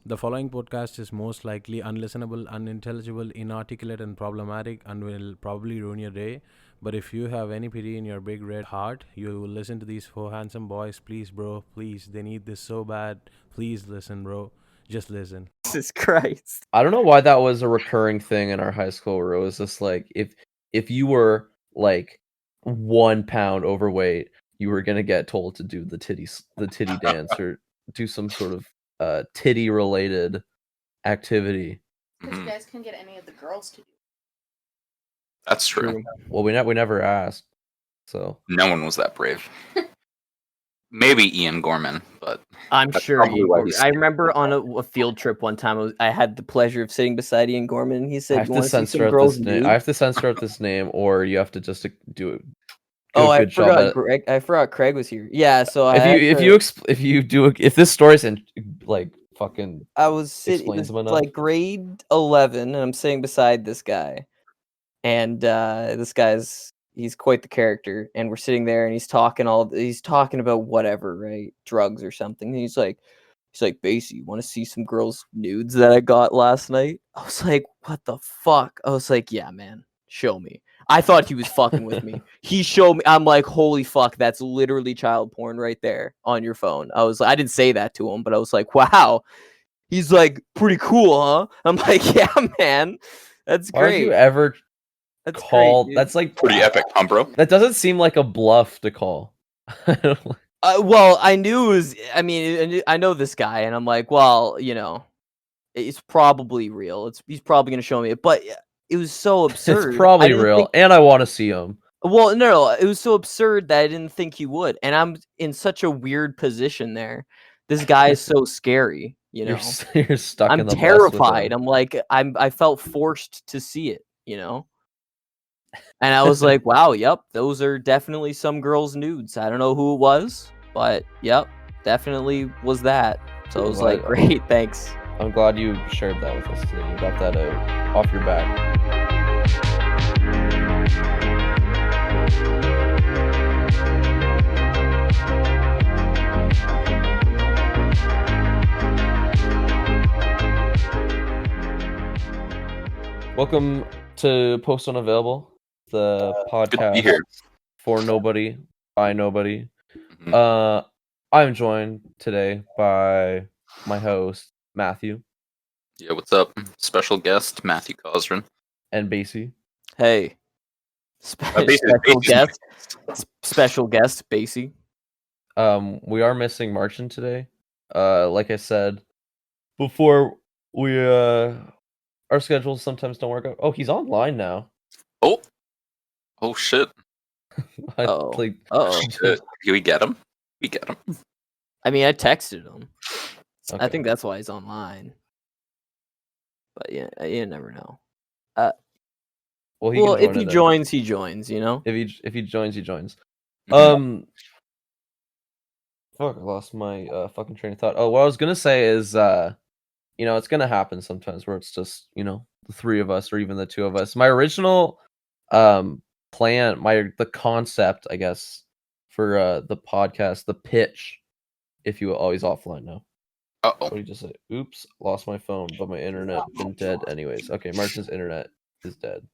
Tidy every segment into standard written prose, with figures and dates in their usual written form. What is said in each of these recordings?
The following podcast is most likely unlistenable, unintelligible, inarticulate, and problematic, and will probably ruin your day. But if you have any pity in your big red heart, you will listen to these four handsome boys. Please, bro, please. They need this so bad. Please listen, bro. Just listen. Jesus Christ. I don't know why that was a recurring thing in our high school where it was just like if you were like 1 pound overweight, you were gonna get told to do the titty dance or do some sort of titty related activity. Because you guys couldn't get any of the girls to do. That's true. Well, we never asked, so No one was that brave. Maybe Ian Gorman, but I'm that's sure probably why he's I remember on a field trip one time, I had the pleasure of sitting beside Ian Gorman, and he I said, have "You to want to see censor some out girls this name. nude?" I have to censor out this name, or you have to just do it. I Good job at forgot. I forgot Craig was here. Yeah, so if this story's in like fucking I was sitting explains them enough. like grade 11, and I'm sitting beside this guy, and this guy's he's quite the character, and we're sitting there, and he's talking about whatever, right, drugs or something. And he's like, Basie, you want to see some girls' nudes that I got last night? I was like, what the fuck? I was like, yeah, man, show me. I thought he was fucking with me. He showed me. I'm like, holy fuck, that's literally child porn right there on your phone. I didn't say that to him, but I was like, wow. He's like, pretty cool, huh? I'm like, yeah, man, that's Why would great. you ever That's call? great, dude. That's like pretty epic, huh, bro? That doesn't seem like a bluff to call. Well, I knew it was. I mean, I know this guy, and I'm like, well, it's probably real. He's probably gonna show me it, but it was so absurd. It's probably I didn't real, think- and I want to see him. Well, no, it was so absurd that I didn't think he would, and I'm in such a weird position there. This guy is so scary, You're stuck I'm in the bus with terrified. him. I'm like, I felt forced to see it, And I was like, wow, yep, those are definitely some girls' nudes. I don't know who it was, but yep, definitely was that. So I was like, great, thanks. I'm glad you shared that with us today. You got that out off your back. Welcome to Post Unavailable, the Good to be podcast here. for nobody, by nobody. Mhm. I'm joined today by my host, Matthew Yeah, what's up? Special guest Matthew Cosrin. and Basie. Hey, special guest, Basie. We are missing Marchand today. Like I said before, we our schedules sometimes don't work out. Oh, he's online now. Oh shit. Uh-oh. Shit. We get him. I mean, I texted him. I Okay. think that's why he's online. But yeah, you never know. Well, Well, can if he join joins, he joins. If he joins, he joins. Mhm. Fuck, I lost my fucking train of thought. Oh, what I was gonna say is, it's gonna happen sometimes where it's just, the three of us or even the two of us. My original plan, the concept, I guess, for the podcast, the pitch, if you will. Oh, he's offline now. Uh-oh. What did he just say? Oops, lost my phone, but my internet been dead anyways. Okay, Martin's internet is dead.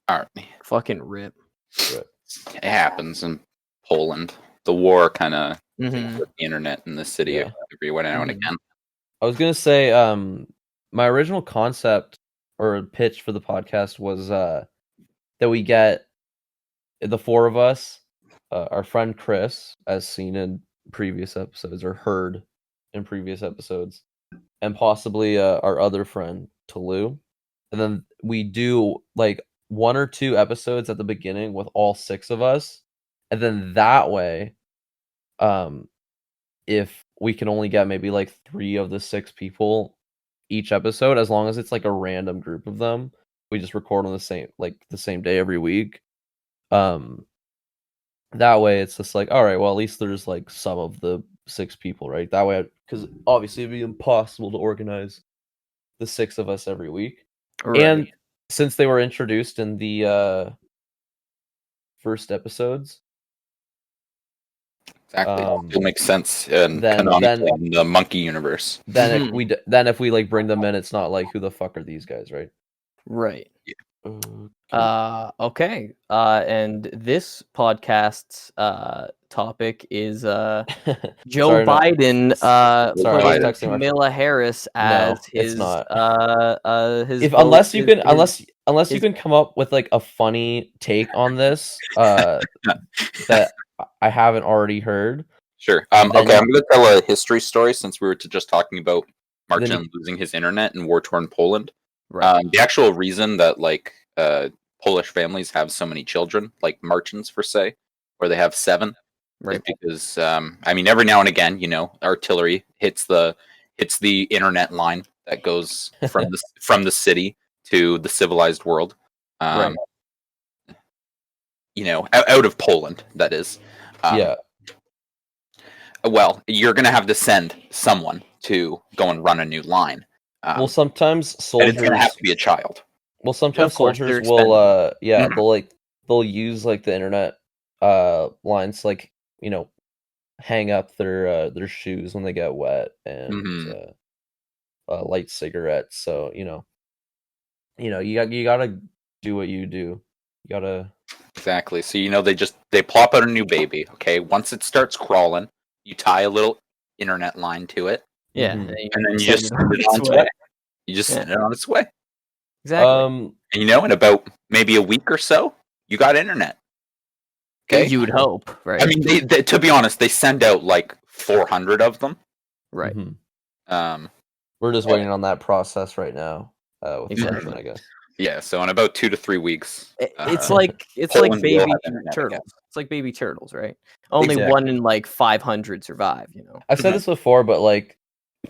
Alright. Fucking rip. It happens in Poland. The war kind of Mhm. the internet in the city Yeah. every now and Mhm. again. I was gonna say, my original concept or pitch for the podcast was that we get the four of us, our friend Chris, as seen in previous episodes or heard in previous episodes, and possibly our other friend Tolu, and then we do like 1 or 2 episodes at the beginning with all 6 of us, and then that way, if we can only get maybe like 3 of the 6 people each episode, as long as it's like a random group of them, we just record on the same day every week. That way it's just like, all right, well, at least there's like some of the 6 people, right? That way, because obviously it'd be impossible to organize the 6 of us every week. Right. And since they were introduced in the first episodes, Exactly. Um, It makes sense in then- canonically in the monkey universe. Then Mhm. if we like bring them in, it's not like who the fuck are these guys, right? Right. Okay. Okay. And this podcast's topic is Joe Sorry, no. Biden Sorry, I was putting texting my- Camilla Harris as it's his not. his If vote- unless you can his- unless you his- can come up with like a funny take on this that I haven't already heard. Sure. Then Okay, you- I'm going to tell a history story since we were just talking about Then Marcin losing his internet in war-torn Poland. right. The actual reason that Polish families have so many children, like Marchins for say, where they have 7, Right. is because every now and again, artillery hits the internet line that goes from the city to the civilized world. Right. Out of Poland, that is. Yeah. Well, you're going to have to send someone to go and run a new line. Well, sometimes and soldiers. it's going to have to be a child. Well, sometimes Of course, soldiers they're will. Mhm. They'll use like the internet lines, like hang up their shoes when they get wet and Mhm. light cigarettes. So you gotta do what you do. You gotta. Exactly. So they plop out a new baby. Okay, once it starts crawling, you tie a little internet line to it, Yeah. Mhm. and then you send just it send on it its on its way. way. You just send it on its way. Exactly. And in about maybe a week or so, you got internet. Okay. You would hope, right? I mean, they to be honest, they send out like 400 of them. right. Mhm. Um, We're just waiting on that process right now. With Exactly. Martian, I guess. yeah. So in about 2 to 3 weeks, It's like Poland will baby have internet again. turtles. It's like baby turtles, right? Only Exactly. 1 in like 500 survive. I've said this before, but like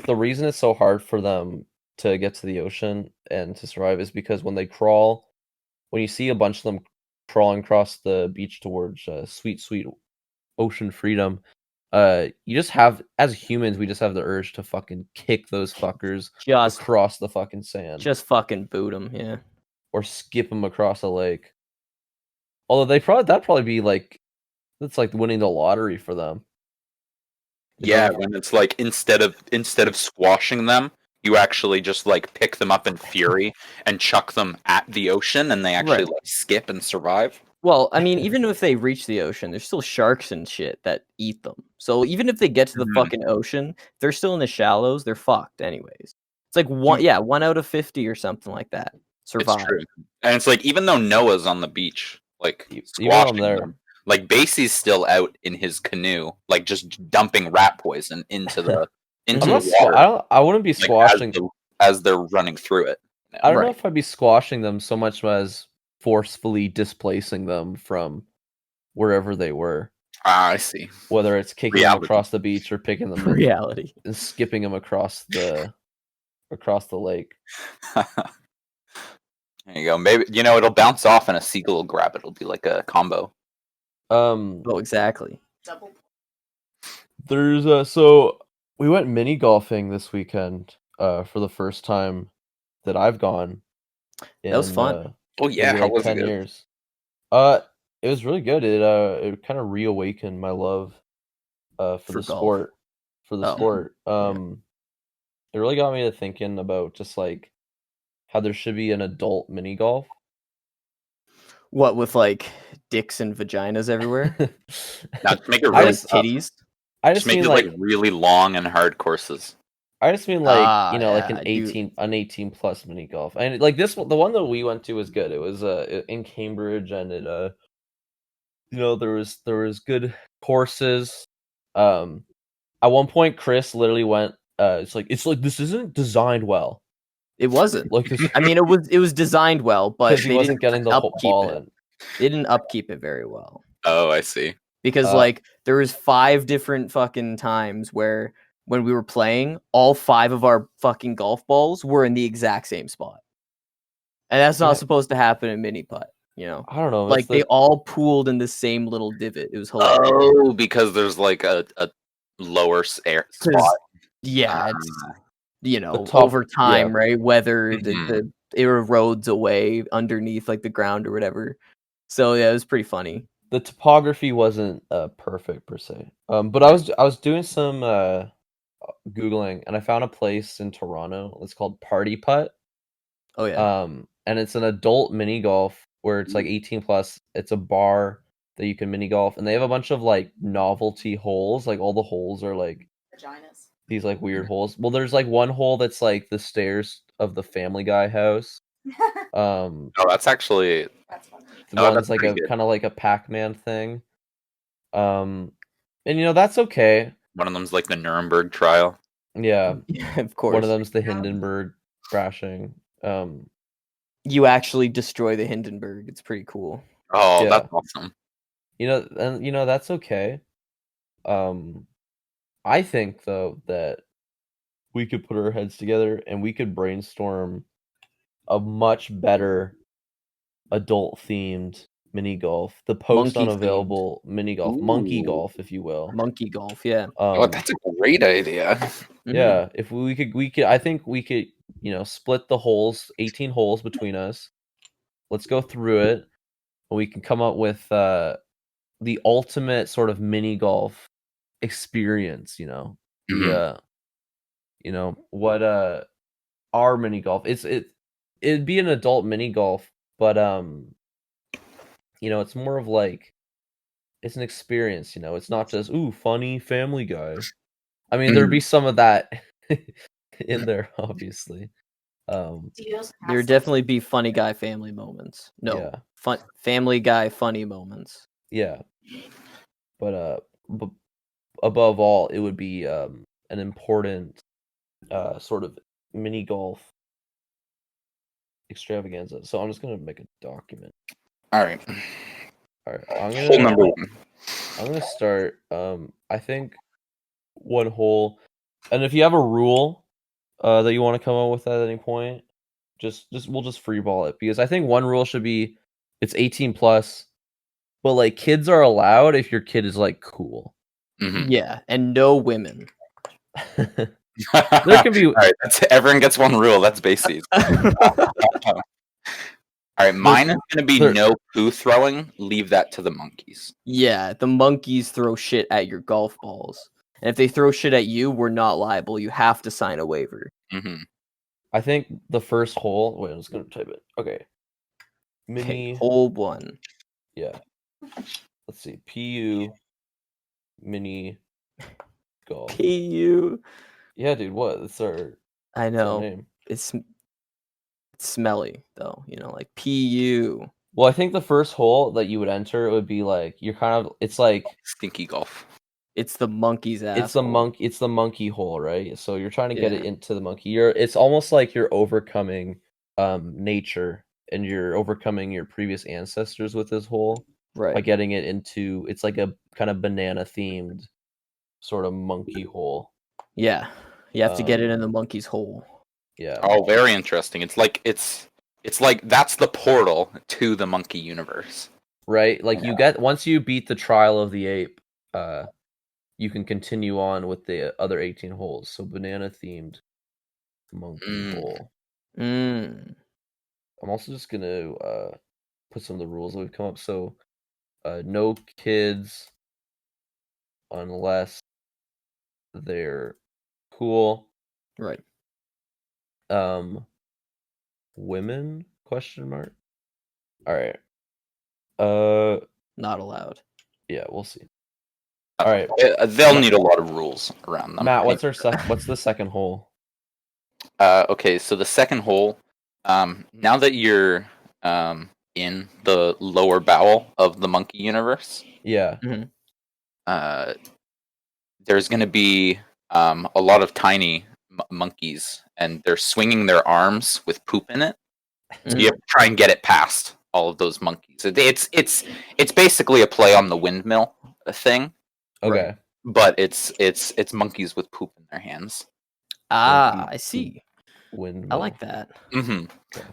the reason it's so hard for them to get to the ocean and to survive is because when you see a bunch of them crawling across the beach towards sweet ocean freedom, you just have, as humans, we just have the urge to fucking kick those fuckers Just across the fucking sand, just fucking boot them. Yeah. or skip them across a lake. Although that'd probably be like, that's like winning the lottery for them. Yeah, when it's like instead of squashing them, you actually just like pick them up in fury and chuck them at the ocean, and they actually Right. like skip and survive. Well, I mean, even if they reach the ocean, there's still sharks and shit that eat them. So even if they get to the Mhm. fucking ocean, they're still in the shallows. They're fucked anyways. It's like 1 out of 50 or something like that survive. It's true, and it's like even though Noah's on the beach, like Even squashing there. them, like Basie's still out in his canoe, like just dumping rat poison into the I'm into not. the water. I wouldn't be like, squashing. as they're running through it. I don't know Right. if I'd be squashing them so much as forcefully displacing them from wherever they were. I see. Whether it's kicking them Reality. across the beach or picking them and, Reality. and skipping them across the lake. There you go. Maybe it'll bounce off and a seagull will grab it. It'll be like a combo. Oh, Exactly. Double. there's so we went mini golfing this weekend for the first time that I've gone. That was fun. Oh yeah, maybe how like was 10 it? years. It was really good. It kind of reawakened my love for For the golf. sport. For the Oh, sport. yeah. It really got me to thinking about just like how there should be an adult mini golf. What with like dicks and vaginas everywhere? Now, just make it I really just- tough. Titties? I Just just make mean it like really long and hard courses. I just mean like like yeah, an 18 plus mini golf. And like the one that we went to was good. It was in Cambridge, and it there was good courses. At one point Chris literally went it's like this isn't designed well. It wasn't. Like I mean, it was designed well, but because he they wasn't didn't getting the upkeep ball it. in. They didn't upkeep it very well. Oh, I see. Because like there was 5 different fucking times where when we were playing, all 5 of our fucking golf balls were in the exact same spot. And that's not Yeah. supposed to happen in mini putt, you know. I don't know. Like they all pooled in the same little divot. It was hilarious. Oh, because there's like a lower air 'Cause, spot. yeah, it's The top- over time, right? Whether Mhm. it erodes away underneath like the ground or whatever. So yeah, it was pretty funny. the topography wasn't perfect per se. But I was doing some googling, and I found a place in Toronto. It's called Party Putt. Oh yeah. And it's an adult mini golf where it's like 18 plus. It's a bar that you can mini golf, and they have a bunch of like novelty holes. Like all the holes are like Vaginas. these like weird holes. Well, there's like one hole that's like the stairs of the Family Guy house. Oh, that's actually That's funny. The Oh, one's that's like pretty a good. kind of like a Pac-Man thing. And that's okay. one of them's like the Nuremberg trial. Yeah, Of course. one of them's the Hindenburg crashing. You actually destroy the Hindenburg. It's pretty cool. Oh, Yeah. that's awesome. And that's okay. I think though that we could put our heads together and we could brainstorm a much better adult themed mini golf. The post Monkey unavailable mini golf, monkey Ooh. golf, if you will. Monkey golf, yeah. Oh, that's a great idea. Yeah, if we could I think we could, split the holes, 18 holes between us. Let's go through it, and we can come up with the ultimate sort of mini golf experience, Mhm. what our mini golf. It'd be an adult mini golf, but it's more of like it's an experience, it's not just funny Family Guy. I mean, there'd be some of that in there, obviously. There would definitely be funny guy family moments. No, Yeah. fun Family Guy funny moments. Yeah, but above all, it would be an important sort of mini golf extravaganza. So I'm just gonna make a document. All right. All right, I'm Hole number one. gonna start. I think one hole, and if you have a rule that you want to come up with at any point, we'll just freeball it, because I think one rule should be it's 18 plus, but like kids are allowed if your kid is like cool. Mhm. Yeah, and no women. There can be. All right, everyone gets one rule. That's basic. All right, mine is going to be no poo throwing. Leave that to the monkeys. Yeah, the monkeys throw shit at your golf balls. And if they throw shit at you, we're not liable. You have to sign a waiver. Mm-hmm. I think the first hole. Wait, I'm just gonna type it. Okay. Mini. Okay, hole 1. Yeah. Let's see. PU. Mini. Golf. PU. Yeah, dude. What? It's our. I It's our know. name. It's smelly though. Like PU. Well, I think the first hole that you would enter, it would be like you're kind of. It's like Stinky golf. It's the monkey's ass. it's the monkey hole, right? So you're trying to get it Yeah. into the monkey. It's almost like you're overcoming nature, and you're overcoming your previous ancestors with this hole by Right. getting it into. It's like a kind of banana themed sort of monkey hole. Yeah. You have to get it in the monkey's hole. Yeah. Oh, very interesting. It's like that's the portal to the monkey universe. Right? Like you get once you beat the trial of the ape, you can continue on with the other 18 holes. So banana themed monkey hole. Mm. I'm also just gonna put some of the rules that we've come up. So no kids unless they're cool. Right. Women? Question mark. All right. Not allowed. Yeah, we'll see. All right. They'll need a lot of rules around them. Matt, what's the second hole? Okay, so the second hole, now that you're in the lower bowel of the monkey universe, Yeah. There's going to be a lot of tiny monkeys, and they're swinging their arms with poop in it. So you have to try and get it past all of those monkeys. It's basically a play on the windmill thing. Okay. Right? But it's monkeys with poop in their hands. Ah, I see. Windmill. I like that. Mm-hmm. Okay.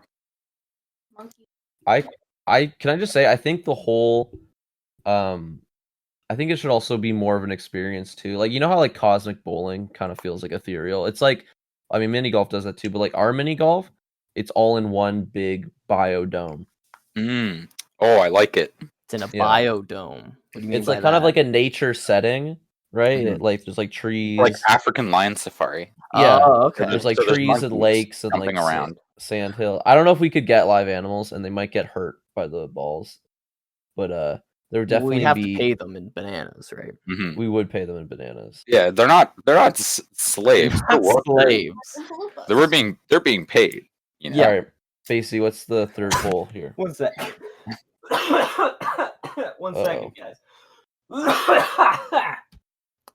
Monkey. I can I just say I think the whole I think it should also be more of an experience too. Like, how like cosmic bowling kind of feels like ethereal. It's like, I mean, mini golf does that too, but like our mini golf, it's all in one big biodome. Oh, I like it. It's in a Yeah. biodome. What do you mean It's by like kind of that? like a nature setting, right? Mhm. Like there's like trees. Like African lion safari. Yeah. Oh, okay. There's like So there's trees and monkeys lakes and jumping like around. sand hill. I don't know if we could get live animals, and they might get hurt by the balls. But there would Well, we'd definitely have be. to pay them in bananas, right? Mhm. We would pay them in bananas. Yeah, they're not slaves. They're Not workers. slaves. They're being paid. You know? Yeah. All right, Facey, what's the third hole here? One sec. One Uh-oh. second, guys.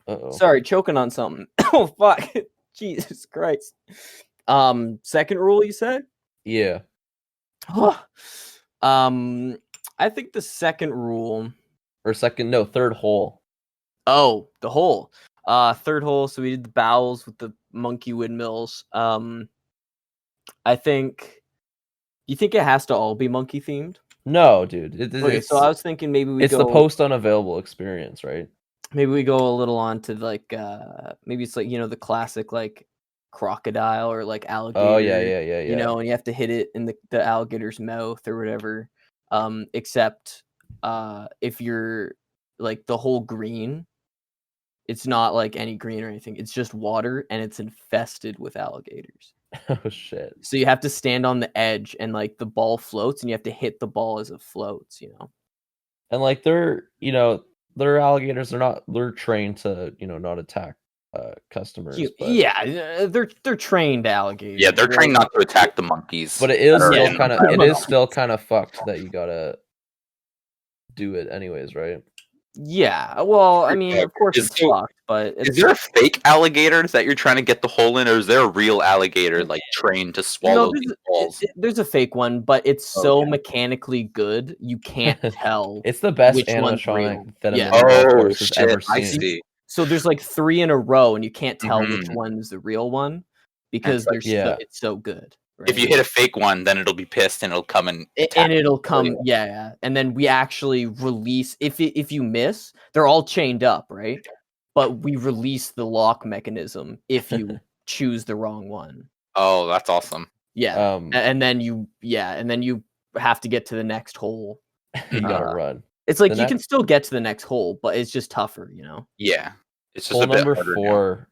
Uh-oh. Sorry, choking on something. Oh fuck. Jesus Christ. Second rule you said? Yeah. I think the second rule. Or third hole. Oh, the hole. Third hole, so we did the bowels with the monkey windmills. I think you think it has to all be monkey themed? No, dude. Okay, so I was thinking maybe we it's go the post unavailable experience, right? maybe we go a little on to like maybe it's like the classic like crocodile or like alligator. Oh yeah. You know, and you have to hit it in the alligator's mouth or whatever. Except if you're like the whole green, it's not like any green or anything. It's just water and it's infested with alligators. Oh shit. So you have to stand on the edge and like the ball floats and you have to hit the ball as it floats, And like they're alligators, they're trained to, not attack customers. But, Yeah, they're trained alligators. Yeah, they're trained not to attack the monkeys. but it is that are still in kind of them. it is still kind of fucked that you gotta do it anyways, right? Yeah, well, I mean, of course Is it's there- fucked, but Is it's there a fake alligator that you're trying to get the hole in, or is there a real alligator like trained to swallow these balls? there's a fake one, but it's so Okay. mechanically good you can't tell. It's the best Which one's animatronic real? that a Yeah. mini golf Oh course has shit! ever I seen. see. So there's like 3 in a row, and you can't tell which Mhm. one is the real one because like- it's so good. Right? If you hit a fake one, then it'll be pissed and it'll come and attack and it'll you. come, yeah, and then we actually release if you miss, they're all chained up, right? But we release the lock mechanism if you choose the wrong one. Oh, that's awesome. Yeah, and then you have to get to the next hole. You gotta run. It's like The you can next- still get to the next hole, but it's just tougher, Yeah, it's just Hole a bit number harder now. 4.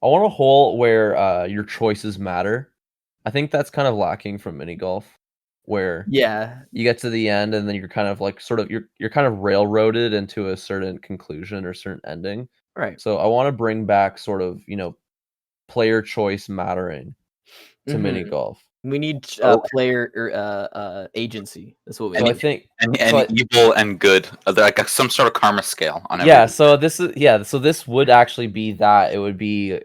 I want a hole where your choices matter. I think that's kind of lacking from mini golf, where Yeah, you get to the end and then you're kind of like you're kind of railroaded into a certain conclusion or certain ending. right. So I want to bring back sort of player choice mattering to mini Mhm. golf. We need Okay. player or agency. That's what we So I need. think And but- evil and good, like some sort of karma scale on yeah. everything. So this would actually be that. It would be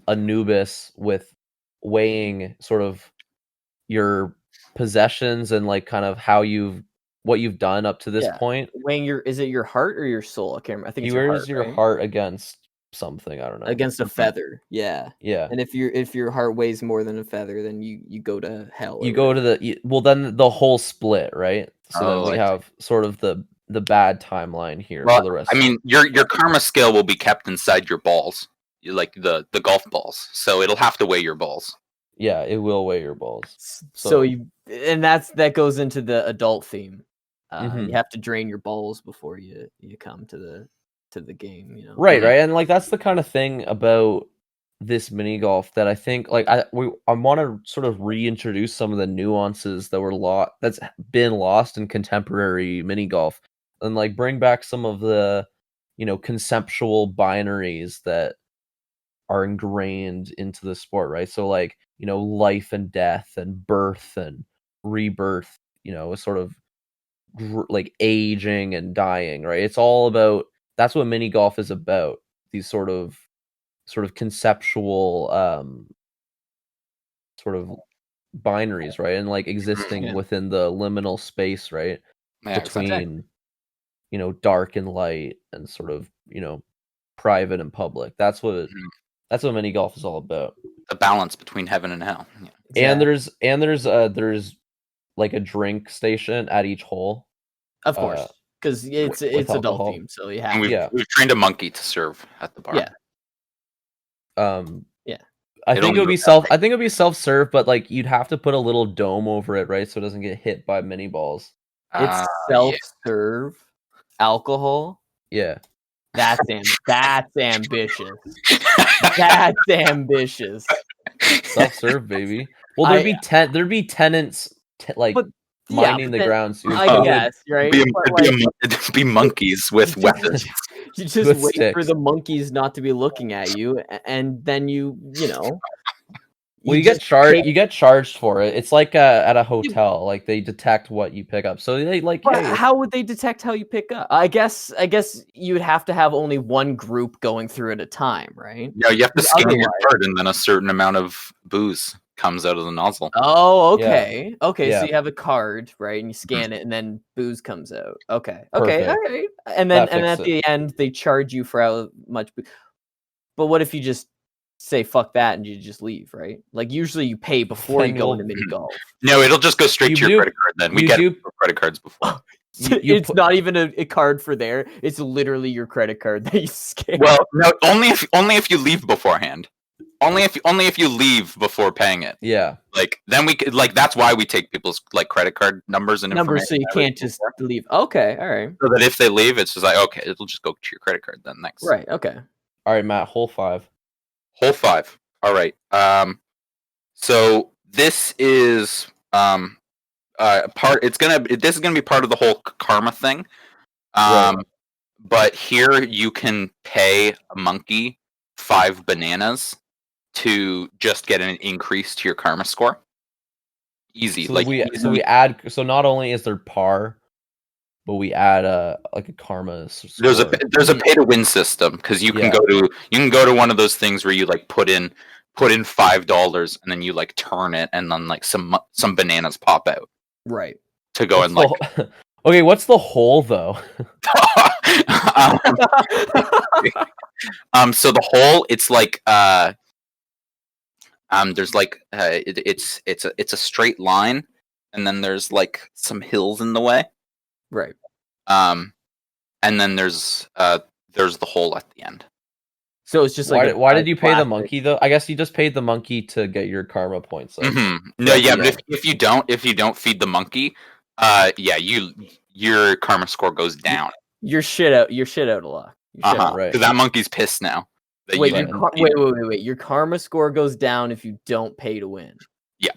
Anubis with weighing sort of your possessions and like kind of what you've done up to this Yeah. point. Weighing is it your heart or your soul? I can't remember. I think He it's your wears heart, your right? heart against something. I don't know. Against a feather. Yeah. Yeah. And if your heart weighs more than a feather, then you go to hell. You go to then the whole split, right? So then Oh, we I see. have sort of the bad timeline here Well, for the rest. I mean, your karma scale will be kept inside your balls, like the golf balls. So it'll have to weigh your balls. Yeah, it will weigh your balls. So that goes into the adult theme. Mhm. You have to drain your balls before you come to the game. Right, Mhm. right, and like that's the kind of thing about this mini golf that I think like I want to sort of reintroduce some of the nuances that's been lost in contemporary mini golf, and like bring back some of the conceptual binaries that are ingrained into the sport, right? So like life and death and birth and rebirth, sort of like aging and dying, right? It's all about that's what mini golf is about. These sort of conceptual sort of binaries, right? And like existing Yeah. within the liminal space, right? Yeah, Between dark and light and sort of private and public. That's what mini golf is all about. the balance between heaven and hell. And Yeah. there's like a drink station at each hole. Of course, because it's with adult alcohol. theme, so you And have. we've trained a monkey to serve at the bar. Yeah. Yeah. They I don't think it would do be that. I think it would be self-serve, but like you'd have to put a little dome over it, right? So it doesn't get hit by mini balls. It's self-serve alcohol. Yeah. That's ambitious. That's ambitious. Self-serve, baby. Well, there'd be tenants But minding the grounds. I guess, right? It'd be monkeys with weapons. You just With wait for sticks. the monkeys not to be looking at you, and then you know. Well, you get charged. You get charged for it. It's like at a hotel. Like they detect what you pick up. So they like. But Hey, how would they detect how you pick up? I guess you would have to have only one group going through at a time, right? No, you have to scan your Otherwise- card, and then a certain amount of booze comes out of the nozzle. Oh, okay. Okay, Yeah. so you have a card, right? And you scan it, and then booze comes out. Okay. Perfect. All right. And then That at fixes the end they charge you for how much But what if you just say fuck that and you just leave, right? Like usually you pay before Then you go you'll- into mini golf. No, it'll just go straight You to your do- credit card. Then we you get do- credit cards before. It's not even a card for there. It's literally your credit card that you scan. Well, no, only if you leave beforehand. Only if you leave before paying it. yeah. Like then we could that's why we take people's like credit card numbers and numbers, so information you and can't everything just before. leave. Okay, all right, So that if they leave, it's just like okay, it'll just go to your credit card then next. right, okay. All right, Matt. Hole 5. Hole 5. All right. So this is this is gonna be part of the whole karma thing. Right. But here you can pay a monkey 5 bananas to just get an increase to your karma score. Easy. So we add. So not only is there par, but we add a karma. there's score. a pay to win system because you can go to one of those things where you like put in $5 and then you like turn it and then like some bananas pop out Right. to go and like Okay, what's the hole though? So the hole, it's like there's like it's a straight line, and then there's like some hills in the way. Right. And then there's the hole at the end. So it's just Why, like why did you pay the classic- monkey though? I guess you just paid the monkey to get your karma points. Up. No, yeah, but Yeah. if you don't feed the monkey, your karma score goes down. You're shit out of luck. You're shit out. Right. Because that monkey's pissed now. that Wait, you your didn't wait, feed wait. Your karma score goes down if you don't pay to win. Yeah.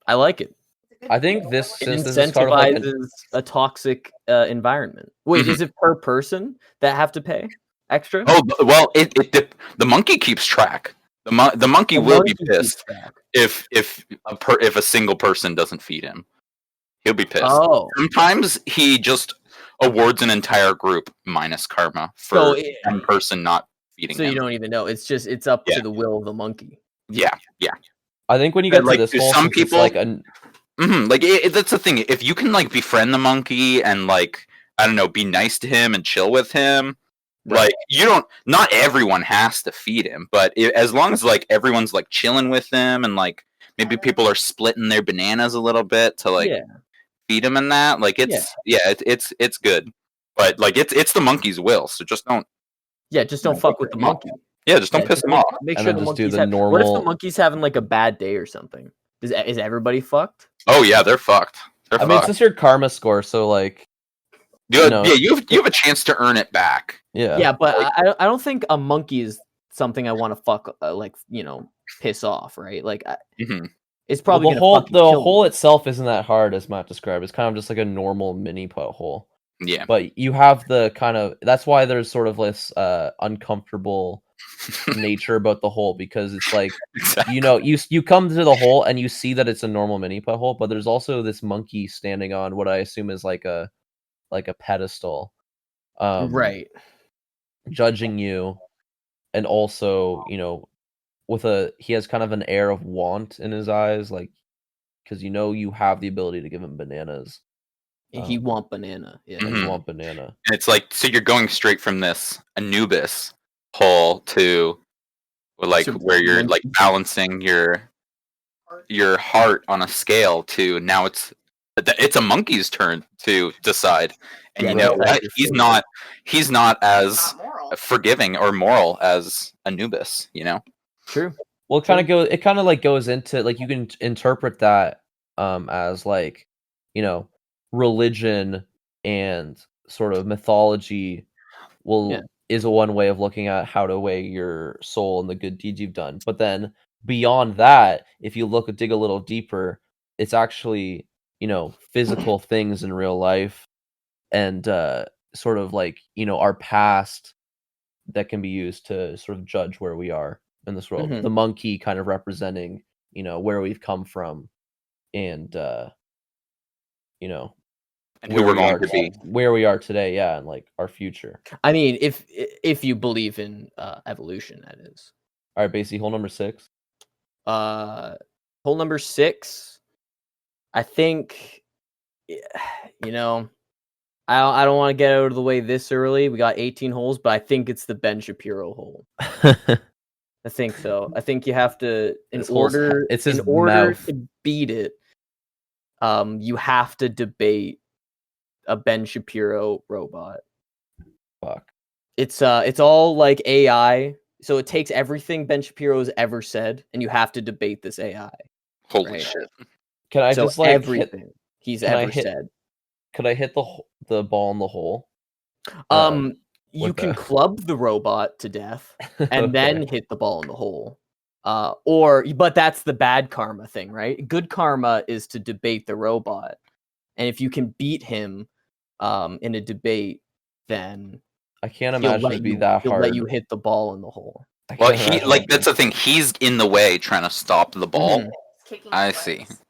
I like it. I think this It since this is sort of like incentivizes a toxic environment. Wait, Mhm. is it per person that have to pay extra? Oh well, the monkey keeps track. The monkey The will be monkey keeps pissed track. if a single person doesn't feed him. He'll be pissed. Oh, Sometimes he just awards an entire group minus karma for so one person not feeding so him. you don't even know. It's up Yeah. to the will of the monkey. Yeah. I think when you get Like, to this to hole, some since it's people- like a Like that's the thing. If you can like befriend the monkey and like I don't know, be nice to him and chill with him, like you don't. Not everyone has to feed him, but as long as like everyone's like chilling with him and like maybe people are splitting their bananas a little bit to like Yeah. feed him and that, like it's good. But like it's the monkey's will, so just don't. Yeah, just don't fuck with the monkey. Yeah, just don't Yeah, piss just him off. Make And sure then the just do monkey's the What if the normal- monkey's having like a bad day or something? Is everybody fucked? Oh yeah, they're fucked. They're I mean, it's fucked. just your karma score, so like You know. you have a chance to earn it back. Yeah, but I don't think a monkey is something I want to fuck piss off, right? Like Mhm. it's probably the gonna fucking kill me. hole itself isn't that hard as Matt described. It's kind of just like a normal mini putt hole. Yeah. But you have the kind of that's why there's sort of this uncomfortable nature about the hole, because it's like Exactly. you come to the hole and you see that it's a normal mini putt hole, but there's also this monkey standing on what I assume is like a pedestal, Right. judging you, and also he has kind of an air of want in his eyes, like because you have the ability to give him bananas. He want banana. Yeah. And Mhm. you want banana. And it's like so you're going straight from this Anubis hole to like To where you're like monkey. balancing your heart on a scale to now it's a monkey's turn to decide. And Yeah, you know that's what? He's not as Not moral. forgiving or moral as Anubis, True. Well, it kind of like goes into like you can interpret that as like, you know, religion and sort of mythology is one way of looking at how to weigh your soul and the good deeds you've done. But then beyond that, if you dig a little deeper, it's actually, you know, physical things in real life and sort of like, you know, our past that can be used to sort of judge where we are in this world. Mhm. The monkey kind of representing, you know, where we've come from and you know, And who we're going to be. where we are today, yeah, and like our future. I mean, if you believe in evolution, that is. All right, basically, hole number 6. Hole number 6. I think, you know, I don't want to get out of the way this early. We got 18 holes, but I think it's the Ben Shapiro hole. I think so. I think you have to, in order to beat it, you have to debate a Ben Shapiro robot. Fuck. It's all like AI, so it takes everything Ben Shapiro's ever said, and you have to debate this AI. Holy Right. shit. Can I So just like everything he's ever said. Could I hit the ball in the hole? You can club the robot to death and then hit the ball in the hole. But that's the bad karma thing, right? Good karma is to debate the robot. And if you can beat him in a debate, then I can't imagine it'd be that he'll hard. let you hit the ball in the hole. Well, that's the thing. He's in the way trying to stop the ball. Kicking I his see. legs.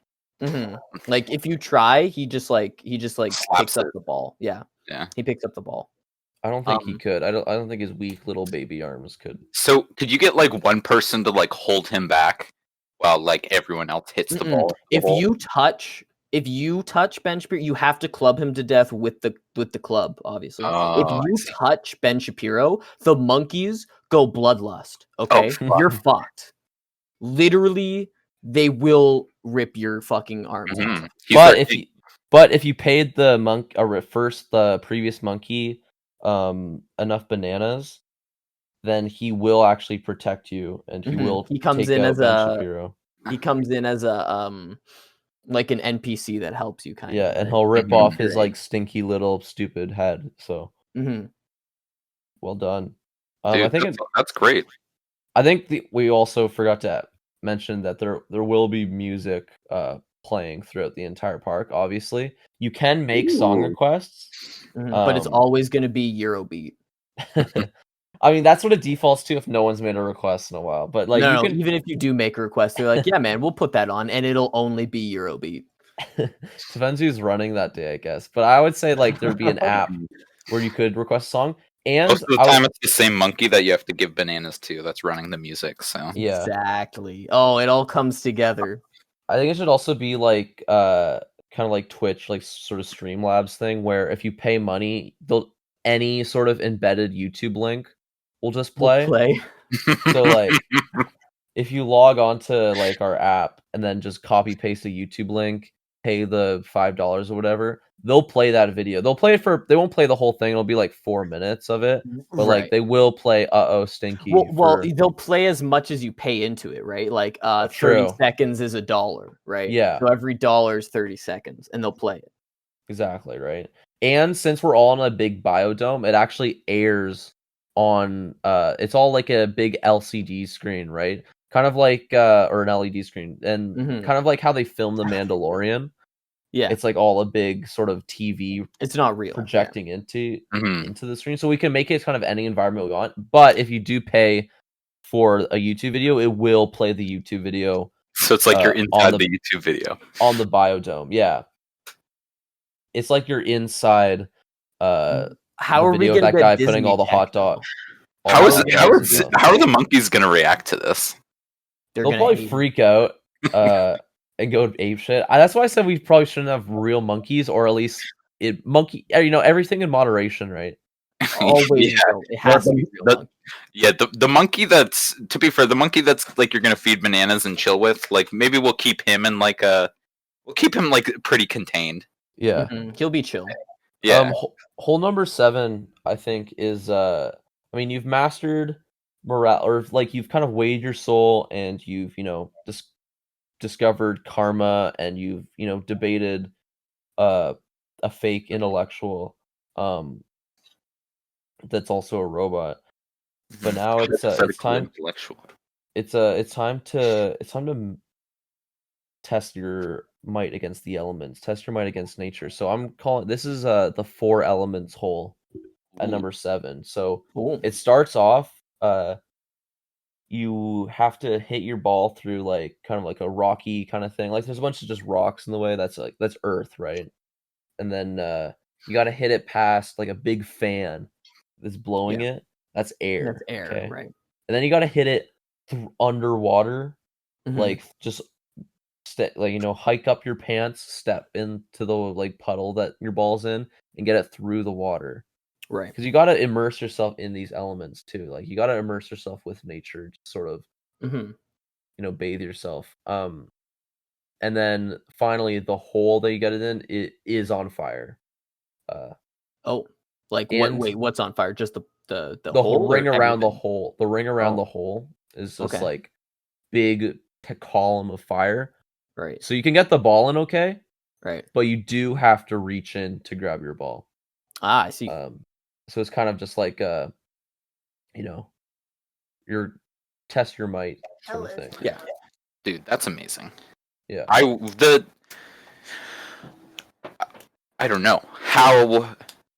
Mm-hmm. Like if you try, he just Slaps picks up it. the ball. Yeah. He picks up the ball. I don't think he could. I don't think his weak little baby arms could. So could you get like one person to like hold him back while like everyone else hits the ball? If you touch Ben Shapiro, you have to club him to death with the club, obviously. If you touch Ben Shapiro, the monkeys go bloodlust. Okay? You're fucked. Literally, they will rip your fucking arms off. But if you paid the previous monkey enough bananas, then he will actually protect you and he comes in as a like an NPC that helps you kind of. Yeah, and he'll rip off his like stinky little stupid head. So well done. Dude, I think that's great. I think we also forgot to mention that there will be music playing throughout the entire park. Obviously, you can make song requests, but it's always going to be Eurobeat. I mean, that's what it defaults to if no one's made a request in a while. But like, even if you do make a request, they're like, "Yeah, man, we'll put that on," and it'll only be Eurobeat. Depends who's running that day, I guess. But I would say like there'd be an app where you could request a song. And most of the time, it's the same monkey that you have to give bananas to that's running the music. So yeah, exactly. Oh, it all comes together. I think it should also be like kind of like Twitch, like sort of Streamlabs thing, where if you pay money, any sort of embedded YouTube link will just play. So like, if you log onto like our app and then just copy paste a YouTube link, pay the $5 or whatever, they'll play that video. They won't play the whole thing. It'll be like 4 minutes of it, but like they will play Stinky. Well, they'll play as much as you pay into it, right? Like 30 seconds is $1, right? Yeah. So every dollar is 30 seconds, and they'll play it. Exactly, right. And since we're all in a big biodome, it actually airs on it's all like a big LCD screen, right? Kind of like or an LED screen, and kind of like how they film The Mandalorian. Yeah, it's like all a big sort of TV. It's not real projecting into the screen, so we can make it kind of any environment we want. But if you do pay for a YouTube video, it will play the YouTube video. So it's like you're inside the YouTube video on the biodome. Yeah, it's like you're inside. How are we gonna that get guy Disney putting all the hot dogs? How are the monkeys gonna react to this? They'll probably freak out and go ape shit. That's why I said we probably shouldn't have real monkeys, or at least everything in moderation, right? Always, it has to be real. The monkey that's, to be fair, the monkey that's like you're gonna feed bananas and chill with, like maybe we'll keep him in like pretty contained. Yeah, he'll be chill. Yeah. Hole number 7, I think, is I mean, you've mastered morale, or like you've kind of weighed your soul, and you've just discovered karma and you've debated a fake intellectual that's also a robot. But now it's Hypothetical time intellectual. it's time to test your might against the elements, test your might against nature. So I'm calling this is the 4 elements hole at Ooh. number 7. So Cool. it starts off you have to hit your ball through like kind of like a rocky kind of thing. Like there's a bunch of just rocks in the way. That's earth, right? And then you got to hit it past like a big fan that's blowing it. That's air. That's air, okay? right? And then you got to hit it underwater, Mhm. like just hike up your pants, step into the like puddle that your ball's in, and get it through the water. Right. Because you got to immerse yourself in these elements too. Like you got to immerse yourself with nature, to sort of bathe yourself. And then finally, the hole that you get it in, it is on fire. Like what? and Wait, what's on fire? Just the the hole ring or around the everything? hole. The ring around Oh. the hole is just Okay. like big column of fire. Right. So you can get the ball in okay, Right. but you do have to reach in to grab your ball. Ah, I see. So it's kind of just like your test your might sort of thing. Yeah. Dude, that's amazing. Yeah. I don't know how.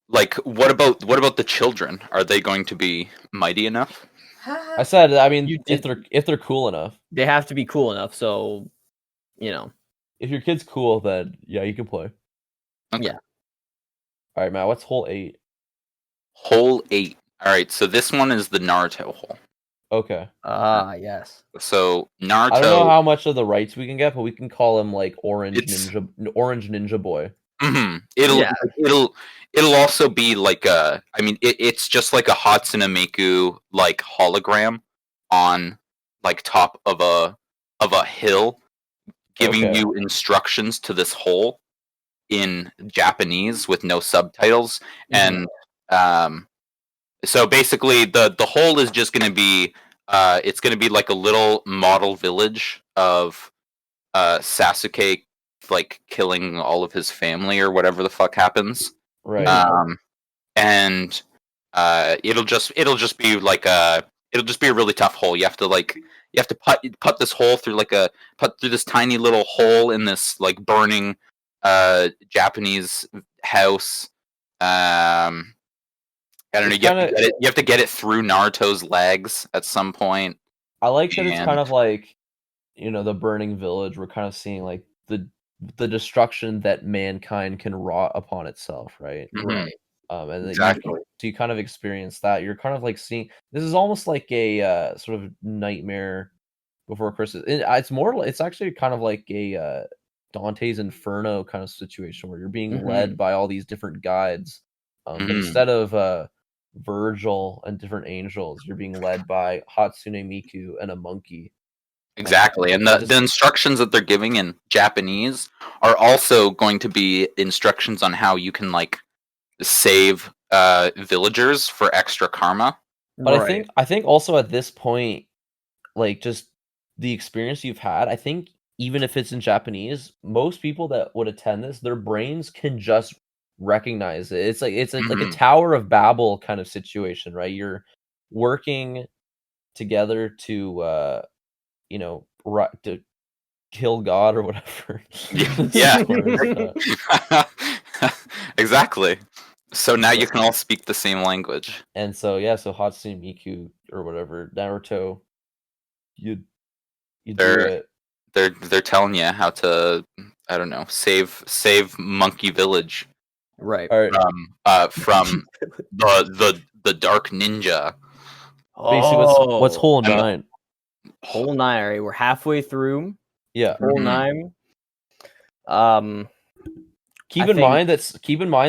Like, what about the children? Are they going to be mighty enough? I said, I mean, You if did- they're cool enough. They have to be cool enough, so If your kid's cool, then yeah, you can play. Okay. Yeah. All right, Matt. What's hole 8? Hole 8. All right, so this one is the Naruto hole. Okay. Yes. So Naruto. I don't know how much of the rights we can get, but we can call him like Orange It's- Ninja Boy. Mm-hmm. Yeah. It'll also be like a. I mean, it's just like a Hatsune Miku like hologram on like top of a hill, giving Okay. you instructions to this hole in Japanese with no subtitles, and so basically the hole is just going to be it's going to be like a little model village of Sasuke like killing all of his family or whatever the fuck happens. Right. And it'll just be like it'll just be a really tough hole. You have to put this hole through put through this tiny little hole in this like burning Japanese house. I don't know. You have to get it through Naruto's legs at some point. I like that it's And- kind of like the burning village. We're kind of seeing like the destruction that mankind can wrought upon itself, right? Mhm. And then Exactly. you kind of experience that. You're kind of like seeing this is almost like a sort of nightmare before Christmas. It's actually kind of like a Dante's Inferno kind of situation where you're being led by all these different guides, but instead of Virgil and different angels, you're being led by Hatsune Miku and a monkey. Exactly, and the instructions that they're giving in Japanese are also going to be instructions on how you can like save villagers for extra karma. But I think also at this point, like just the experience you've had, I think even if it's in Japanese, most people that would attend this, their brains can just recognize it. It's like a Tower of Babel kind of situation, right? You're working together to to kill God or whatever. Yeah. Exactly. So now you can all speak the same language. And so so Hatsune Miku or whatever, Naruto, you do it. They're telling you how to, I don't know, save Monkey Village. Right. From the dark ninja. Basically, what's hole 9? Hole 9. All right, we're halfway through. Yeah. Hole 9. Keep in mind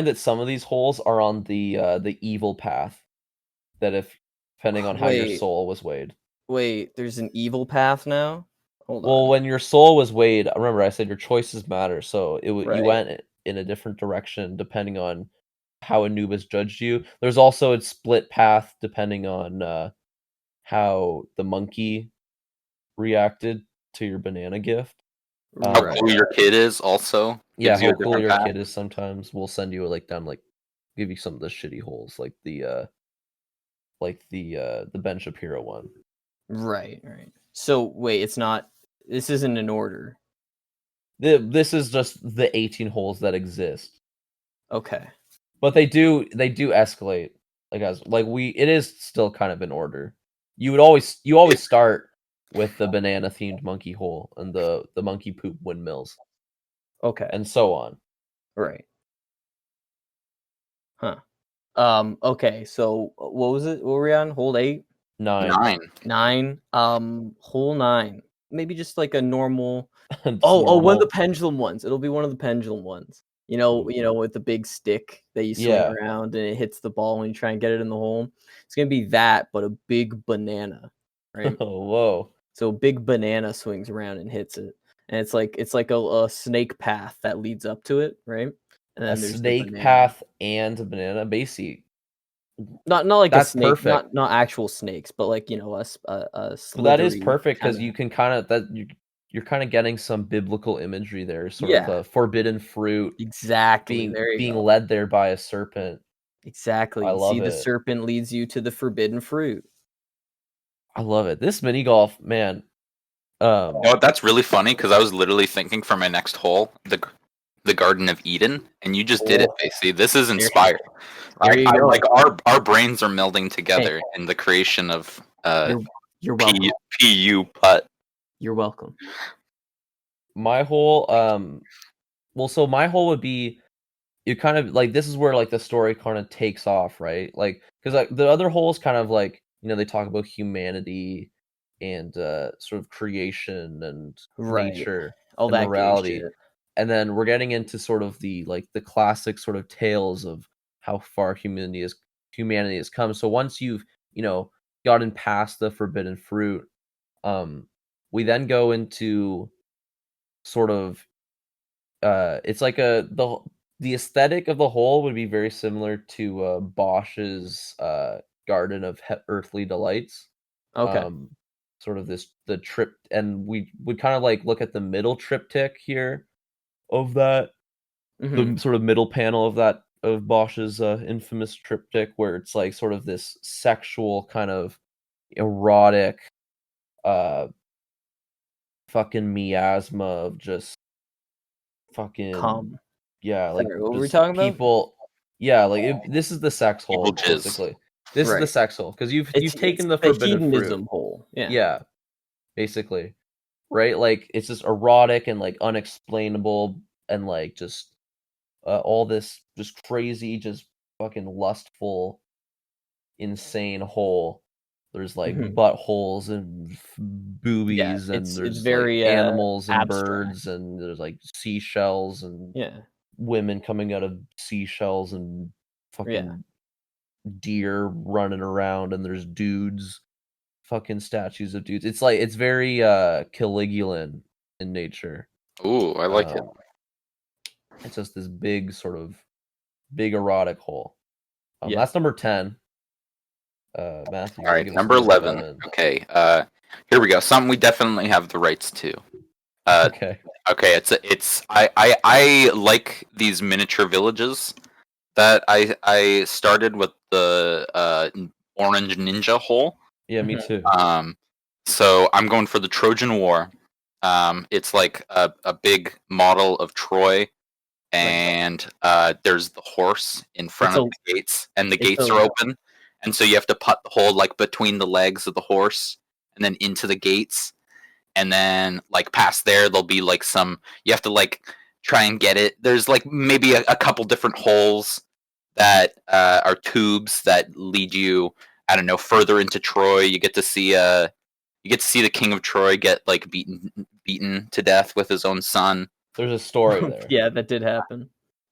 that some of these holes are on the evil path. That if depending on how your soul was weighed. Wait, there's an evil path now? Hold on. Well, when your soul was weighed, remember I said your choices matter. So you went in a different direction depending on how Anubis judged you. There's also a split path depending on how the monkey reacted to your banana gift. How Right. cool your kid is also. Yeah, gives you a how cool different your path. kid is sometimes. We'll send you like down like give you some of the shitty holes, like the Ben Shapiro one. Right. So wait, it's not. This isn't in order. This is just the 18 holes that exist. Okay. But they do escalate. Like it is still kind of in order. You always start with the banana themed monkey hole and the monkey poop windmills Okay. and so on. Right. Huh. Okay. So what was it? What were we on? Hold 8? 9. 9. Hole 9. Maybe just like a normal. Just Oh, one of the normal. pendulum ones. It'll be one of the pendulum ones. You know, with the big stick that you swing Yeah. around and it hits the ball when you try and get it in the hole. It's gonna be that, but a big banana, right? Oh, whoa. So a big banana swings around and hits it, and it's like a snake path that leads up to it, right? And A then there's the snake banana. path and a banana. Basically, Not like that's a snake, perfect. not actual snakes, but like a Well, that is slithery perfect because kinda- you can kind of you're kind of getting some biblical imagery there, sort Yeah. of a forbidden fruit exactly there you being go. led there by a serpent. Exactly. I You love see, the it. serpent leads you to the forbidden fruit. I love it. This mini golf, man. No, that's really funny because I was literally thinking for my next hole, the Garden of Eden, and you just did it, Oh. Casey. This is inspired. There you go. Like our brains are melding together in the creation of You're welcome. PU putt. You're welcome. My hole, well, so my hole would be you kind of like this is where like the story kind of takes off, right? Like because like the other holes kind of like they talk about humanity and sort of creation and Right. nature All and that gay morality. shit. And then we're getting into sort of the classic sort of tales of how far humanity has come. So once you've gotten past the forbidden fruit, we then go into sort of it's like the aesthetic of the whole would be very similar to Bosch's Garden of Earthly Delights. Okay. Sort of the trip, and we would kind of like look at the middle triptych here of that, Mhm. the sort of middle panel of Bosch's infamous triptych, where it's like sort of this sexual kind of erotic, fucking miasma of just fucking Come. yeah, like Sorry, what were we just talking about? people. Yeah, like this is the sex hole People jizz. basically. This is the Right. sex hole because you've taken the it's forbidden hedonism fruit. hole. Yeah. Yeah, basically, right? Like it's just erotic and like unexplainable and like just all this just crazy, just fucking lustful, insane hole. There's like Mhm. buttholes and boobies, and it's there's very, like animals and abstract. birds, and there's like seashells and Yeah. women coming out of seashells and fucking deer running around, and there's dudes, fucking statues of dudes. It's like it's very Caligulan in nature. Ooh, I like it. It's just this big sort of big erotic hole. Yeah. That's number 10. Matthew. All right, give us number 11. Okay, here we go. Something we definitely have the rights to. Okay. Okay, I like these miniature villages that I started with the orange ninja hole. Yeah, me Mhm. too. So I'm going for the Trojan War. It's like a big model of Troy, and there's the horse in front It's of the gates, and the it's gates a- are open, and so you have to putt the hole like between the legs of the horse, and then into the gates, and then like past there there'll be like some you have to like try and get it. There's like maybe a couple different holes that are tubes that lead you, I don't know, further into Troy. You get to see the king of Troy get like beaten to death with his own son. There's a story there. Yeah, that did happen.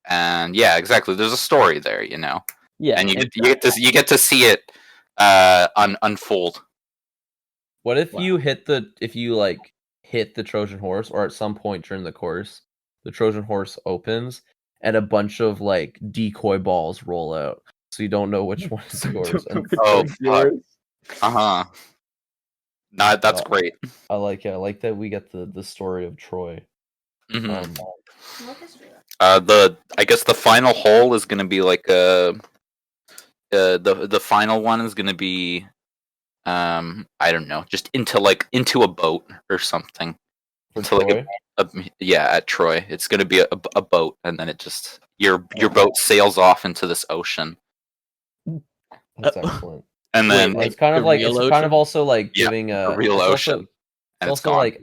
And yeah, exactly. There's a story there, Yeah. and you get to see it unfold. What if Wow. you hit the Trojan horse, or at some point during the course, the Trojan horse opens and a bunch of like decoy balls roll out, so you don't know which one is yours. And Oh, fuck. Uh-huh. Nah, that's Oh. great. I like that we get the story of Troy. Mhm. What history lesson? I guess the final hole is gonna be like the final one is gonna be I don't know, just into a boat or something. For Into like Troy? yeah, at Troy, it's gonna be a boat, and then it just your boat sails off into this ocean, That's excellent. and Wait, then And like it's kind of the like real it's kind of ocean? also like yeah, giving a real it's ocean, also and it's also gone. like